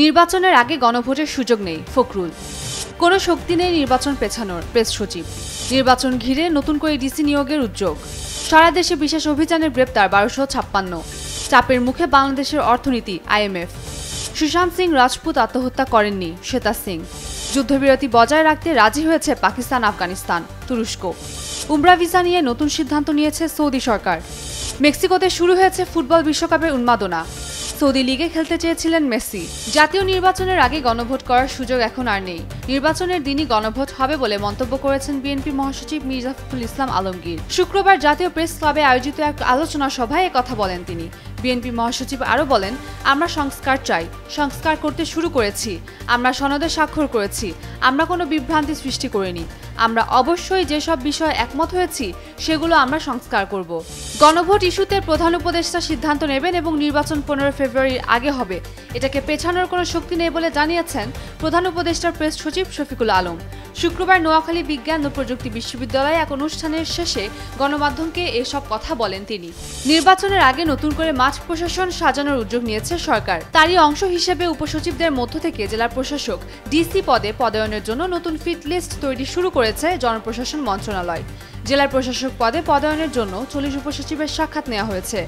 নির্বাচনের আগে গণভোটের সুযোগ নেই ফখরুল। কোনো শক্তি নেই নির্বাচন পেছানোর, প্রেস সচিব। নির্বাচন ঘিরে নতুন করে ডিসি নিয়োগের উদ্যোগ। সারা দেশে বিশেষ অভিযানের গ্রেপ্তার 1256। চাপের মুখে বাংলাদেশের অর্থনীতি, IMF। সুশান্ত সিং রাজপুত আত্মহত্যা করেননি, শ্বেতা সিং। যুদ্ধবিরতি বজায় রাখতে রাজি হয়েছে পাকিস্তান, আফগানিস্তান, তুরস্ক। উমরা ভিসা নিয়ে নতুন সিদ্ধান্ত নিয়েছে সৌদি সরকার। মেক্সিকোতে শুরু হয়েছে ফুটবল বিশ্বকাপের উন্মাদনা। সৌদি লিগে খেলতে চেয়েছিলেন মেসি। জাতীয় নির্বাচনের আগে গণভোট করার সুযোগ এখন আর নেই। নির্বাচনের দিনই গণভোট হবে বলে মন্তব্য করেছেন বিএনপি মহাসচিব মির্জা ফখরুল ইসলাম আলমগীর। শুক্রবার জাতীয় প্রেস ক্লাবে আয়োজিত এক আলোচনা সভায় একথা বলেন তিনি। বিএনপি মহাসচিব আরও বলেন, আমরা সংস্কার চাই, সংস্কার করতে শুরু করেছি, আমরা সনদে স্বাক্ষর করেছি, আমরা কোনো বিভ্রান্তি সৃষ্টি করিনি। আমরা অবশ্যই যেসব বিষয়ে একমত হয়েছি সেগুলো আমরা সংস্কার করব। গণভোট ইস্যুতে প্রধান উপদেষ্টা সিদ্ধান্ত নেবেন এবং নির্বাচন 15 ফেব্রুয়ারির আগে হবে। এটাকে পেছানোর কোনো শক্তি নেই বলে জানিয়েছেন প্রধান উপদেষ্টার প্রেস সচিব শফিকুল আলম। শুক্রবার নোয়াখালী বিজ্ঞান ও প্রযুক্তি বিশ্ববিদ্যালয়ে এক অনুষ্ঠানের শেষে গণমাধ্যমকে এসব কথা বলেন তিনি। নির্বাচনের আগে নতুন করে মাঠ প্রশাসন সাজানোর উদ্যোগ নিয়েছে সরকার। তারই অংশ হিসেবে উপসচিবদের মধ্য থেকে জেলা প্রশাসক, ডিসি পদে পদায়নের জন্য নতুন ফিট লিস্ট তৈরি শুরু করেছে জনপ্রশাসন মন্ত্রণালয়। জেলা প্রশাসক পদে পদায়নের জন্য 40 উপসচিবের সাক্ষাৎ নেওয়া হয়েছে।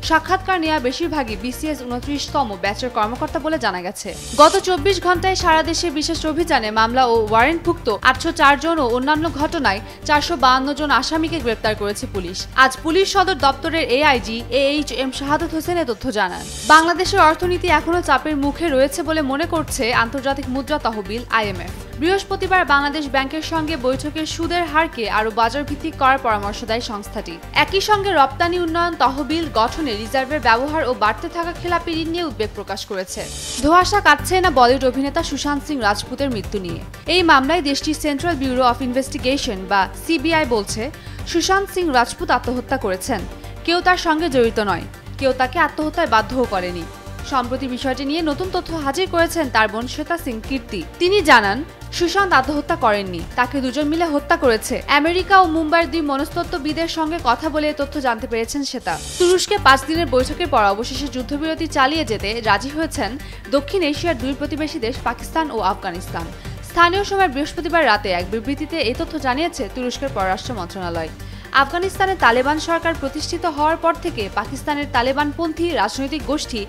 সাক্ষাৎকার নেওয়া বেশিরভাগই BCS 29তম ব্যাচের কর্মকর্তা বলে জানা গেছে। গত 24 ঘন্টায় সারা দেশে বিশেষ অভিযানে মামলা ও ওয়ারেন্টভুক্ত 804 জন ও অন্যান্য ঘটনায় 452 জন আসামিকে গ্রেপ্তার করেছে পুলিশ। আজ পুলিশ সদর দপ্তরের AIG AHM শাহাদত হোসেন এ তথ্য জানান। বাংলাদেশের অর্থনীতি এখনো চাপের মুখে রয়েছে বলে মনে করছে আন্তর্জাতিক মুদ্রা তহবিল, IMF। বৃহস্পতিবার বাংলাদেশ ব্যাংকের সঙ্গে বৈঠকের সুদের হারকে আরও বাজার ভিত্তিক করার পরামর্শ দেয় সংস্থাটি। একই সঙ্গে রপ্তানি উন্নয়ন তহবিল গঠনে রিজার্ভের ব্যবহার ও বাড়তে থাকা খেলাপি ঋণ নিয়ে উদ্বেগ প্রকাশ করেছে। ধোঁয়াশা কাটছে না বলিউড অভিনেতা সুশান্ত সিং রাজপুতের মৃত্যু নিয়ে। এই মামলায় দেশটির সেন্ট্রাল ব্যুরো অফ ইনভেস্টিগেশন বা CBI বলছে, সুশান্ত সিং রাজপুত আত্মহত্যা করেছেন। কেউ তার সঙ্গে জড়িত নয়, কেউ তাকে আত্মহত্যায় বাধ্যও করেনি। সম্প্রতি বিষয়টি নিয়ে নতুন তথ্য হাজির করেছেন তার বোন শ্বেতা সিং কীর্তি। তিনি জানান, সুশান্ত আত্মহত্যা করেননি, তাকে দুজন মিলে হত্যা করেছে। আমেরিকা ও মুম্বাইয়ের 2 মনস্তত্ত্ববিদের সঙ্গে কথা বলে তথ্য জানতে পেরেছেন শ্বেতা। তুরস্কে 5 দিনের বৈঠকের পর অবশেষে যুদ্ধবিরতি চালিয়ে যেতে রাজি হয়েছেন দক্ষিণ এশিয়ার 2 প্রতিবেশী দেশ পাকিস্তান ও আফগানিস্তান। স্থানীয় সময় বৃহস্পতিবার রাতে এক বিবৃতিতে এই তথ্য জানিয়েছে তুরস্কের পররাষ্ট্র মন্ত্রণালয়। আফগানিস্তানে তালেবান সরকার প্রতিষ্ঠিত হওয়ার পর থেকে পাকিস্তানের তালেবানপন্থী রাজনৈতিক গোষ্ঠী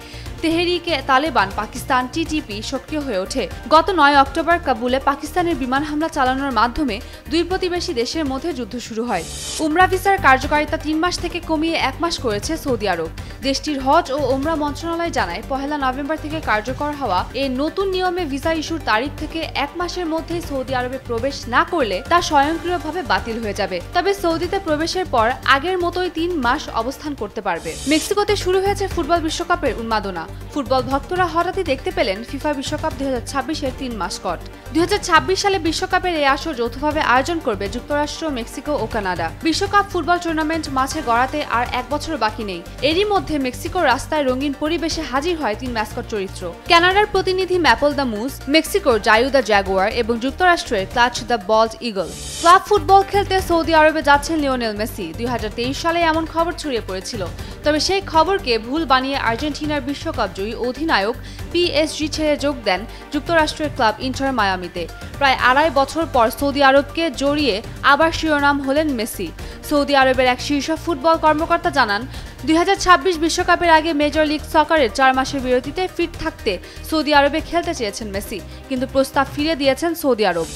তেহরিকে তালেবান পাকিস্তান TTP সক্রিয় হয়ে ওঠে। গত 9 অক্টোবর কাবুলে পাকিস্তানের বিমান হামলা চালানোর মাধ্যমে 2 প্রতিবেশী দেশের মধ্যে যুদ্ধ শুরু হয়। উমরা ভিসার কার্যকারিতা 3 মাস থেকে কমিয়ে 1 মাস করেছে সৌদি আরব। দেশটির হজ ও উমরা মন্ত্রণালয় জানায়, 1 নভেম্বর থেকে কার্যকর হওয়া এই নতুন নিয়মে ভিসা ইস্যুর তারিখ থেকে 1 মাসের মধ্যেই সৌদি আরবে প্রবেশ না করলে তা স্বয়ংক্রিয়ভাবে বাতিল হয়ে যাবে। তবে সৌদিতে প্রবেশের পর আগের মতোই 3 মাস অবস্থান করতে পারবে। মেক্সিকোতে শুরু হয়েছে ফুটবল বিশ্বকাপের উন্মাদনা। ফুটবল ভক্তরা হঠাৎই দেখতে পেলেন ফিফা বিশ্বকাপ 2026-এর 3 মাস্কট। 2026 সালে বিশ্বকাপের এই আসর যৌথভাবে আয়োজন করবে যুক্তরাষ্ট্র, মেক্সিকো ও কানাডা। বিশ্বকাপ ফুটবল টুর্নামেন্ট মাঠে গড়াতে আর 1 বছর বাকি নেই। এরই মধ্যে মেক্সিকোর রাস্তায় রঙিন পরিবেশে হাজির হয় 3 ম্যাসকট চরিত্র। কানাডার প্রতিনিধি ম্যাপল দ্য মুস, মেক্সিকোর জায়ু দ্য জাগুয়ার এবং যুক্তরাষ্ট্রের clutch the bald eagle. Club football খেলতে সৌদি আরবে যাচ্ছেন লিওনেল মেসি। 2023 সালে এমন খবর ছড়িয়ে পড়েছিল, তবে সেই খবরকে ভুল বানিয়ে আর্জেন্টিনার বিশ্বকাপ জয়ী অধিনায়ক PSG ছেড়ে যোগ দেন যুক্তরাষ্ট্রের ক্লাব ইন্টার মায়ামিতে। প্রায় 2.5 বছর পর সৌদি আরবকে জড়িয়ে আবার শিরোনাম হলেন মেসি। সৌদি আরবের এক শীর্ষ ফুটবল কর্মকর্তা জানান, 2026 বিশ্বকাপের আগে মেজর লিগ সকারের 4 মাসের বিরতিতে ফিট থাকতে সৌদি আরবে খেলতে চেয়েছেন মেসি, কিন্তু প্রস্তাব ফিরিয়ে দিয়েছেন সৌদি আরব।